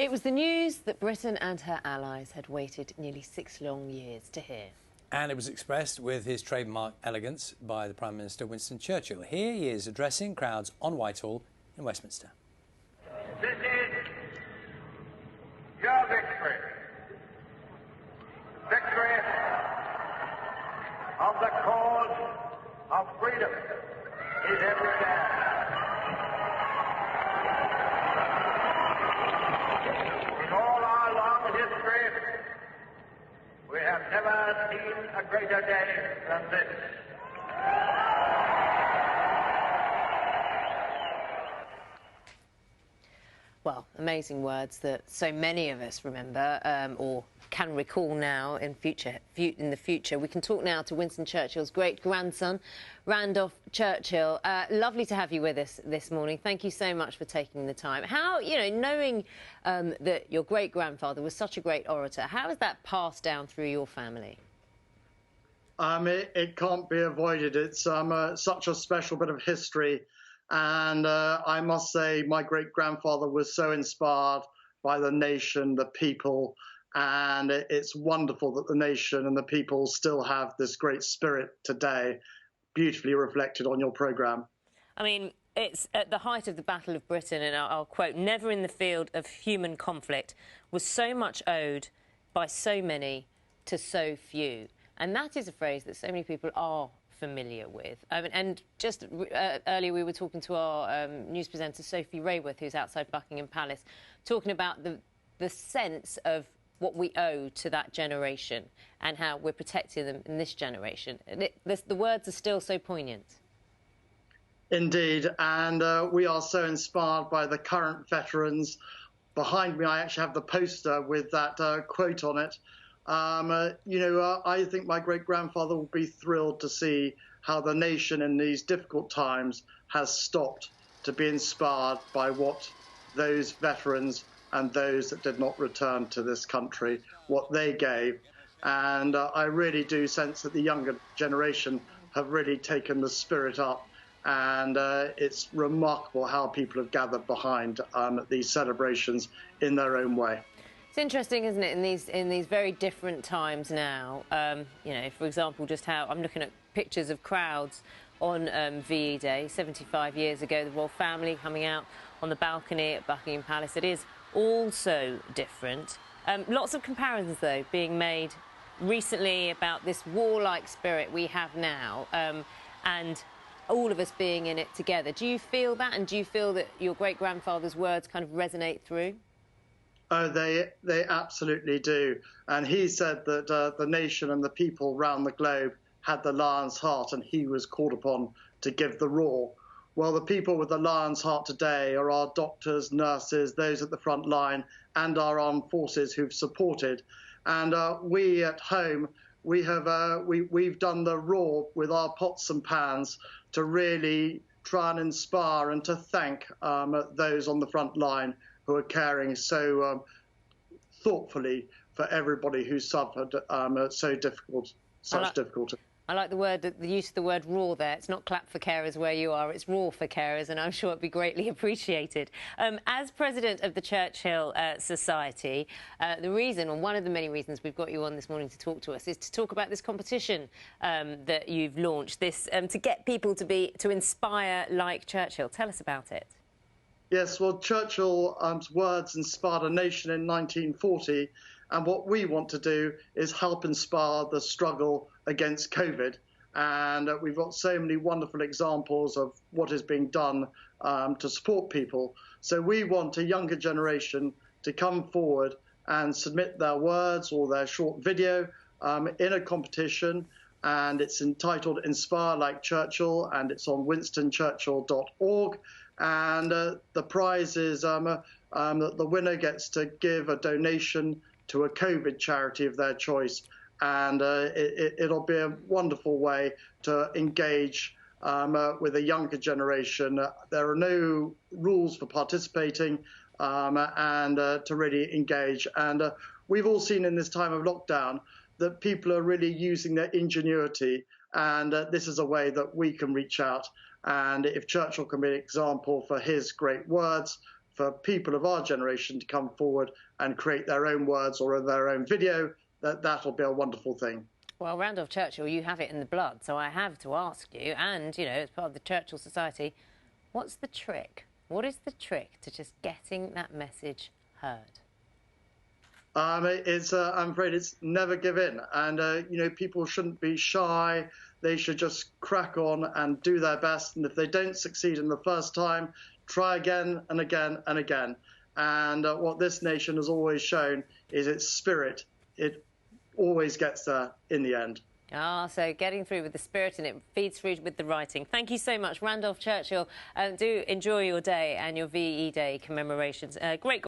It was the news that Britain and her allies had waited nearly 6 long years to hear. And it was expressed with his trademark elegance by the Prime Minister Winston Churchill. Here he is addressing crowds on Whitehall in Westminster. This is your victory. Victory of the cause of freedom is every day. In all our long history, we have never seen a greater day than this. Well, amazing words that so many of us remember or can recall now in the future. We can talk now to Winston Churchill's great-grandson, Randolph Churchill. Lovely to have you with us this morning. Thank you so much for taking the time. How, knowing that your great-grandfather was such a great orator, how has that passed down through your family? It can't be avoided. It's such a special bit of history. And I must say my great-grandfather was so inspired by the nation, the people, and it's wonderful that the nation and the people still have this great spirit today, beautifully reflected on your programme. I mean, it's at the height of the Battle of Britain, and I'll quote, "Never in the field of human conflict was so much owed by so many to so few." And that is a phrase that so many people are familiar with. And just earlier we were talking to our news presenter Sophie Rayworth, who's outside Buckingham Palace, talking about the sense of what we owe to that generation and how we're protecting them in this generation. And the words are still so poignant. Indeed, and we are so inspired by the current veterans. Behind me I actually have the poster with that quote on it. I think my great-grandfather will be thrilled to see how the nation in these difficult times has stopped to be inspired by what those veterans and those that did not return to this country, what they gave. And I really do sense that the younger generation have really taken the spirit up. And it's remarkable how people have gathered behind these celebrations in their own way. It's interesting, isn't it, in these very different times now, for example, just how I'm looking at pictures of crowds on VE Day, 75 years ago, the royal family coming out on the balcony at Buckingham Palace. It is also different. Lots of comparisons, though, being made recently about this warlike spirit we have now and all of us being in it together. Do you feel that, and do you feel that your great-grandfather's words kind of resonate through? Oh, they absolutely do. And he said that the nation and the people around the globe had the lion's heart, and he was called upon to give the roar. Well, the people with the lion's heart today are our doctors, nurses, those at the front line, and our armed forces who've supported. And we at home, we've done the roar with our pots and pans to really try and inspire and to thank those on the front line who are caring so thoughtfully for everybody who suffered such difficulty. I like the use of the word roar there. It's not clap for carers where you are, it's roar for carers, and I'm sure it'd be greatly appreciated. As president of the Churchill Society, the reason, or one of the many reasons we've got you on this morning to talk to us, is to talk about this competition that you've launched, this to get people to inspire like Churchill. Tell us about it. Yes, well, Churchill's words inspired a nation in 1940, and what we want to do is help inspire the struggle against COVID. And we've got so many wonderful examples of what is being done to support people. So we want a younger generation to come forward and submit their words or their short video in a competition. And it's entitled Inspire Like Churchill, and it's on winstonchurchill.org. And the prize is that the winner gets to give a donation to a COVID charity of their choice. And it'll be a wonderful way to engage with a younger generation. There are no rules for participating and to really engage. And we've all seen in this time of lockdown that people are really using their ingenuity, and this is a way that we can reach out. And if Churchill can be an example for his great words, for people of our generation to come forward and create their own words or their own video, that'll be a wonderful thing. Well, Randolph Churchill, you have it in the blood, so I have to ask you, and, you know, as part of the Churchill Society, what's the trick? What is the trick to just getting that message heard? I'm afraid it's never give in. And, you know, people shouldn't be shy. They should just crack on and do their best. And if they don't succeed in the first time, try again and again and again. And what this nation has always shown is its spirit. It always gets there in the end. Ah, so getting through with the spirit and it feeds through with the writing. Thank you so much, Randolph Churchill. Do enjoy your day and your VE Day commemorations. Great.